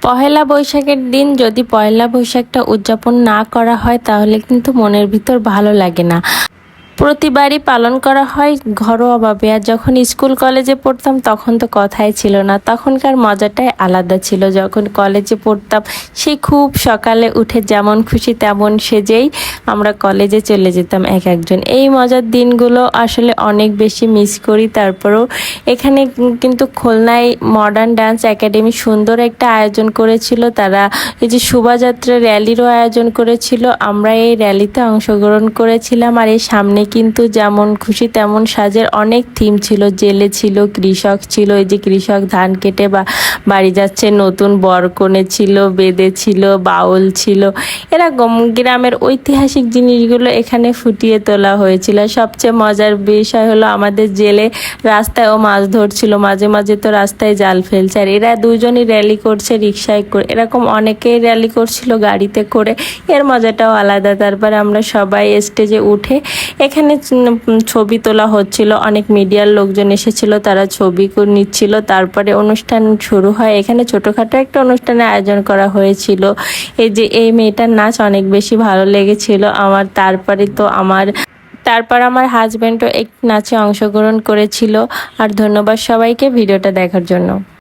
পহেলা বৈশাখের দিন যদি পয়লা বৈশাখটা উদযাপন না করা হয় তাহলে কিন্তু মনের ভিতর ভালো লাগে না। প্রতিবারই পালন করা হয় ঘরোয়াভাবে। আর যখন স্কুল কলেজে পড়তাম তখন তো কথাই ছিল না, তখনকার মজাটাই আলাদা ছিল। যখন কলেজে পড়তাম সেই খুব সকালে উঠে যেমন খুশি তেমন সেজেই আমরা কলেজে চলে যেতাম এক একজন। এই মজার দিনগুলো আসলে অনেক বেশি মিস করি। তারপরেও এখানে কিন্তু খুলনায় মডার্ন ডান্স একাডেমি সুন্দর একটা আয়োজন করেছিল। তারা এই যে শোভাযাত্রা র্যালিরও আয়োজন করেছিল। আমরা এই র্যালিতে অংশগ্রহণ করেছিলাম। আর এই সামনে কিন্তু যেমন খুশি তেমন সাজের অনেক থিম ছিল। জেলে ছিল, কৃষক ছিল, এই যে কৃষক ধান কেটে বা বাড়ি যাচ্ছে, নতুন বরকনে ছিল, বেদে ছিল, বাউল ছিল। এরকম গ্রামের ঐতিহাসিক জিনিসগুলো এখানে ফুটিয়ে তোলা হয়েছিল। সবচেয়ে মজার বিষয় হলো আমাদের জেলে রাস্তায়ও মাছ ধরছিল, মাঝে মাঝে তো রাস্তায় জাল ফেলছে। আর এরা দুজনই র্যালি করছে রিক্সায় করে, এরকম অনেকেই র্যালি করছিল গাড়িতে করে। এর মজাটাও আলাদা। তারপরে আমরা সবাই স্টেজে উঠে এখানে ছবি তোলা হচ্ছিল। অনেক মিডিয়ার লোকজন এসেছিল, তারা ছবি নিচ্ছিল। তারপরে অনুষ্ঠান শুরু হয়। এখানে ছোটোখাটো একটা অনুষ্ঠানের আয়োজন করা হয়েছিল। এই যে এই মেয়েটার নাচ অনেক বেশি ভালো লেগেছিল আমার। তারপর আমার হাজব্যান্ডও এক নাচে অংশগ্রহণ করেছিল। আর ধন্যবাদ সবাইকে ভিডিওটা দেখার জন্য।